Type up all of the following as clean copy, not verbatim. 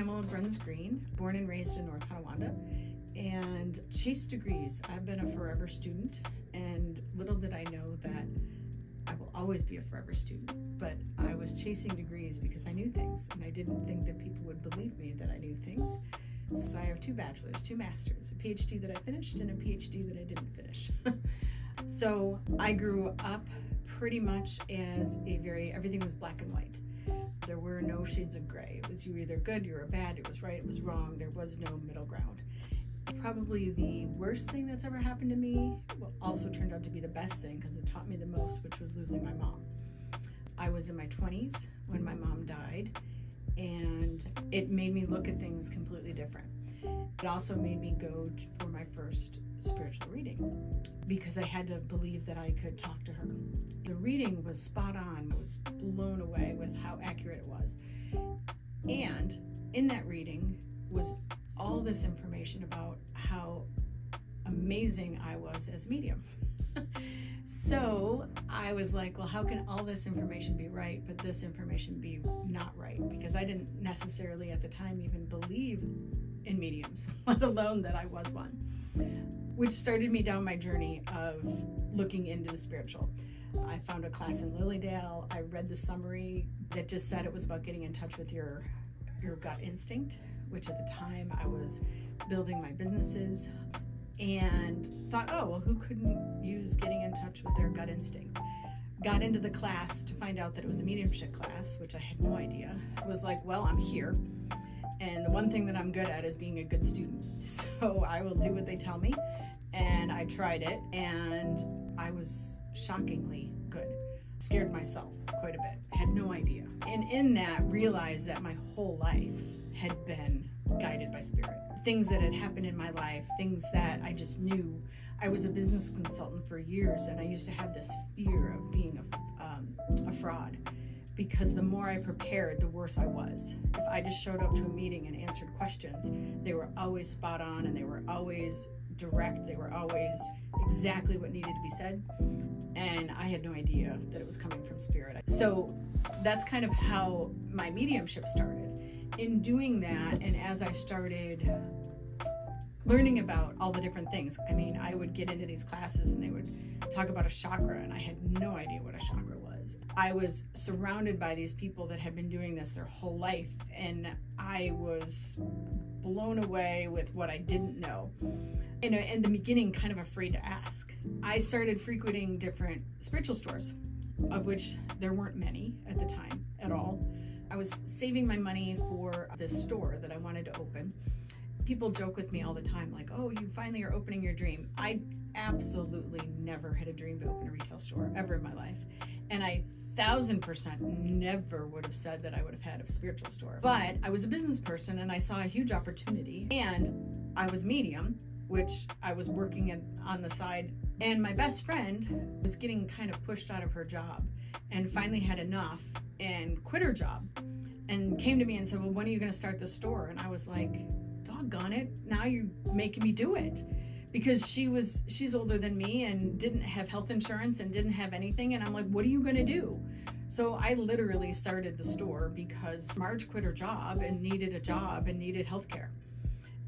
Pamela Bruns-Green, born and raised in North Tonawanda, and chased degrees. I've been a forever student, and little did I know that I will always be a forever student, but I was chasing degrees because I knew things, and I didn't think that people would believe me that I knew things. So I have 2 bachelors, 2 masters, a PhD that I finished and a PhD that I didn't finish. So I grew up pretty much as everything was black and white. There were no shades of gray. It was you were either good, you were bad, it was right, it was wrong. There was no middle ground. Probably the worst thing that's ever happened to me also turned out to be the best thing because it taught me the most, which was losing my mom. I was in my 20s when my mom died, and it made me look at things completely different. It also made me go for my first spiritual reading because I had to believe that I could talk to her. The reading was spot on. I was blown away with how accurate it was. And in that reading was all this information about how amazing I was as a medium. So I was like, well, how can all this information be right, but this information be not right? Because I didn't necessarily at the time even believe in mediums, let alone that I was one, which started me down my journey of looking into the spiritual. I found a class in Lilydale. I read the summary that just said it was about getting in touch with your gut instinct, which at the time I was building my businesses and thought, oh, well, who couldn't use getting in touch with their gut instinct? Got into the class to find out that it was a mediumship class, which I had no idea. I was like, well, I'm here. And the one thing that I'm good at is being a good student. So I will do what they tell me. And I tried it, and I was shockingly good. Scared myself quite a bit. Had no idea. And in that, realized that my whole life had been guided by spirit. Things that had happened in my life, things that I just knew. I was a business consultant for years, and I used to have this fear of being a fraud, because the more I prepared, the worse I was. If I just showed up to a meeting and answered questions, they were always spot on, and they were always direct. They were always exactly what needed to be said, and I had no idea that it was coming from spirit. So that's kind of how my mediumship started. In doing that, and as I started learning about all the different things, I mean, I would get into these classes and they would talk about a chakra, and I had no idea what a chakra was. I was surrounded by these people that had been doing this their whole life, and I was blown away with what I didn't know. And in the beginning, kind of afraid to ask. I started frequenting different spiritual stores, of which there weren't many at the time at all. I was saving my money for this store that I wanted to open. People joke with me all the time, like, oh, you finally are opening your dream. I absolutely never had a dream to open a retail store ever in my life. And I 1000% never would have said that I would have had a spiritual store. But I was a business person, and I saw a huge opportunity, and I was medium, which I was working on the side. And my best friend was getting kind of pushed out of her job and finally had enough and quit her job and came to me and said, well, when are you going to start this store? And I was like, doggone it, now you're making me do it. Because she's older than me and didn't have health insurance and didn't have anything. And I'm like, what are you going to do? So I literally started the store because Marge quit her job and needed a job and needed health care.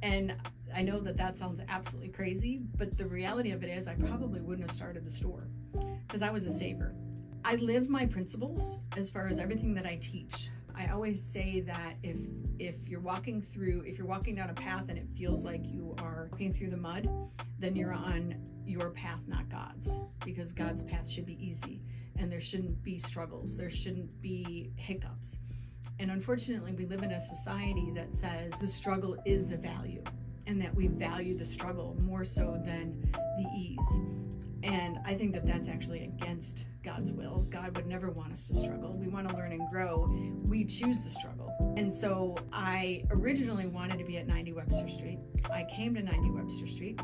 And I know that sounds absolutely crazy, but the reality of it is I probably wouldn't have started the store because I was a saver. I live my principles as far as everything that I teach. I always say that if you're walking down a path and it feels like you are walking through the mud, then you're on your path, not God's, because God's path should be easy and there shouldn't be struggles. There shouldn't be hiccups. And unfortunately, we live in a society that says the struggle is the value and that we value the struggle more so than the ease. And I think that that's actually against God's will. God would never want us to struggle. We want to learn and grow. We choose the struggle. And so I originally wanted to be at 90 Webster Street. I came to 90 Webster Street.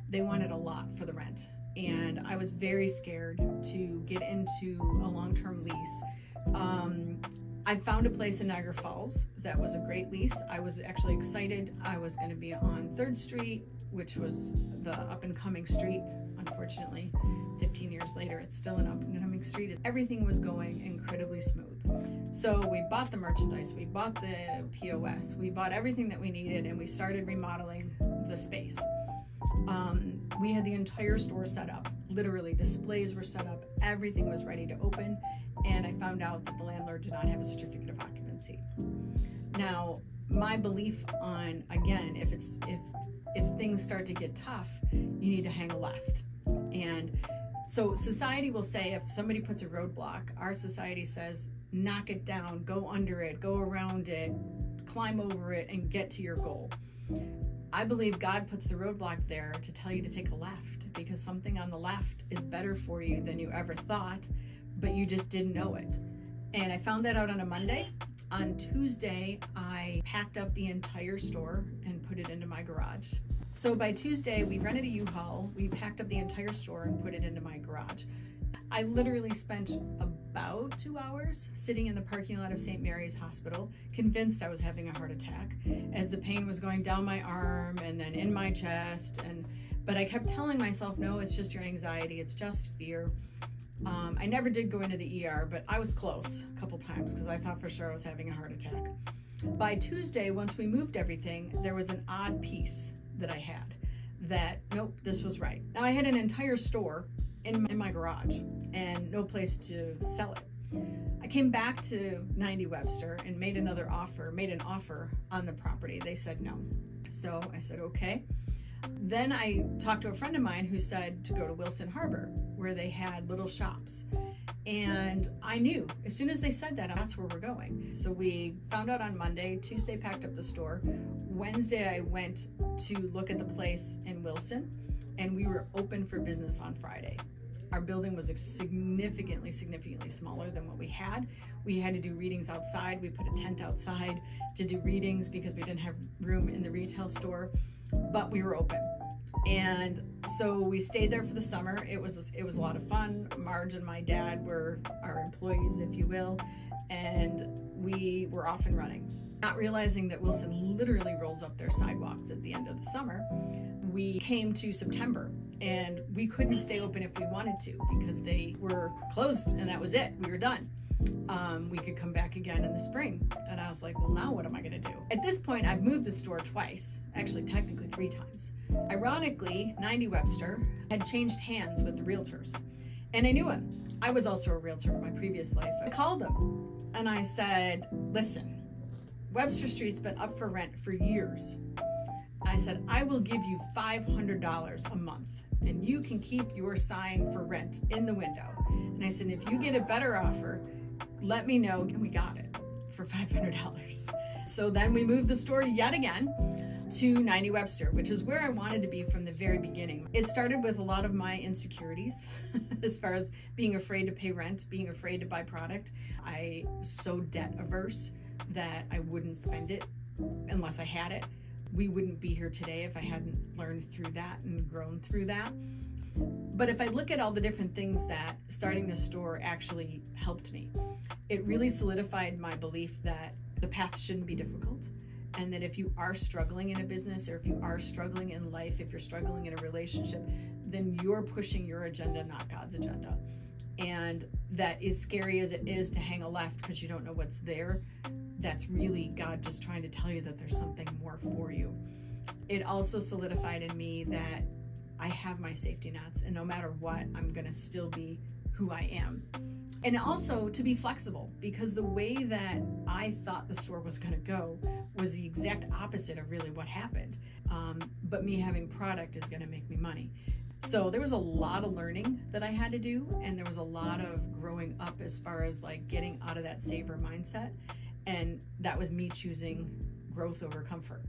They wanted a lot for the rent. And I was very scared to get into a long-term lease. I found a place in Niagara Falls that was a great lease. I was actually excited. I was going to be on 3rd Street, which was the up and coming street. Unfortunately, 15 years later, it's still an up and coming street. Everything was going incredibly smooth. So we bought the merchandise, we bought the POS, we bought everything that we needed, and we started remodeling the space. We had the entire store set up. Literally, displays were set up. Everything was ready to open. And I found out that the landlord did not have a certificate of occupancy. Now, my belief on, again, if things start to get tough, you need to hang a left. And so society will say, if somebody puts a roadblock, our society says, knock it down, go under it, go around it, climb over it, and get to your goal. I believe God puts the roadblock there to tell you to take a left, because something on the left is better for you than you ever thought, but you just didn't know it. And I found that out on a Monday. On Tuesday, I packed up the entire store and put it into my garage. So by Tuesday, we rented a U-Haul, we packed up the entire store and put it into my garage. I literally spent about 2 hours sitting in the parking lot of St. Mary's Hospital, convinced I was having a heart attack, as the pain was going down my arm and then in my chest. But I kept telling myself, no, it's just your anxiety, it's just fear. I never did go into the ER, but I was close a couple times because I thought for sure I was having a heart attack. By Tuesday, once we moved everything, there was an odd piece that I had that, nope, this was right. Now I had an entire store in my garage and no place to sell it. I came back to 90 Webster and made an offer on the property. They said no. So I said, okay. Then I talked to a friend of mine who said to go to Wilson Harbor, where they had little shops. And I knew as soon as they said that, that's where we're going. So we found out on Monday. Tuesday packed up the store. Wednesday I went to look at the place in Wilson, and we were open for business on Friday. Our building was significantly smaller than what we had. We had to do readings outside. We put a tent outside to do readings because we didn't have room in the retail store, but we were open. And so we stayed there for the summer. It was a lot of fun. Marge and my dad were our employees, if you will, and we were off and running. Not realizing that Wilson literally rolls up their sidewalks at the end of the summer, we came to September and we couldn't stay open if we wanted to because they were closed and that was it. We were done. We could come back again in the spring. And I was like, well, now what am I going to do? At this point, I've moved the store twice, actually technically 3 times. Ironically, 90 Webster had changed hands with the realtors. And I knew him. I was also a realtor in my previous life. I called him and I said, listen, Webster Street's been up for rent for years. I said, I will give you $500 a month and you can keep your sign for rent in the window. And I said, if you get a better offer, let me know. And we got it for $500. So then we moved the store yet again to 90 Webster, which is where I wanted to be from the very beginning. It started with a lot of my insecurities as far as being afraid to pay rent, being afraid to buy product. I was so debt averse that I wouldn't spend it unless I had it. We wouldn't be here today if I hadn't learned through that and grown through that. But if I look at all the different things that starting this store actually helped me, it really solidified my belief that the path shouldn't be difficult. And that if you are struggling in a business or if you are struggling in life, if you're struggling in a relationship, then you're pushing your agenda, not God's agenda. And that as scary as it is to hang a left because you don't know what's there, that's really God just trying to tell you that there's something more for you. It also solidified in me that I have my safety nets, and no matter what, I'm gonna still be who I am. And also to be flexible, because the way that I thought the store was gonna go was the exact opposite of really what happened. But me having product is gonna make me money. So there was a lot of learning that I had to do, and there was a lot of growing up as far as like getting out of that saver mindset. And that was me choosing growth over comfort.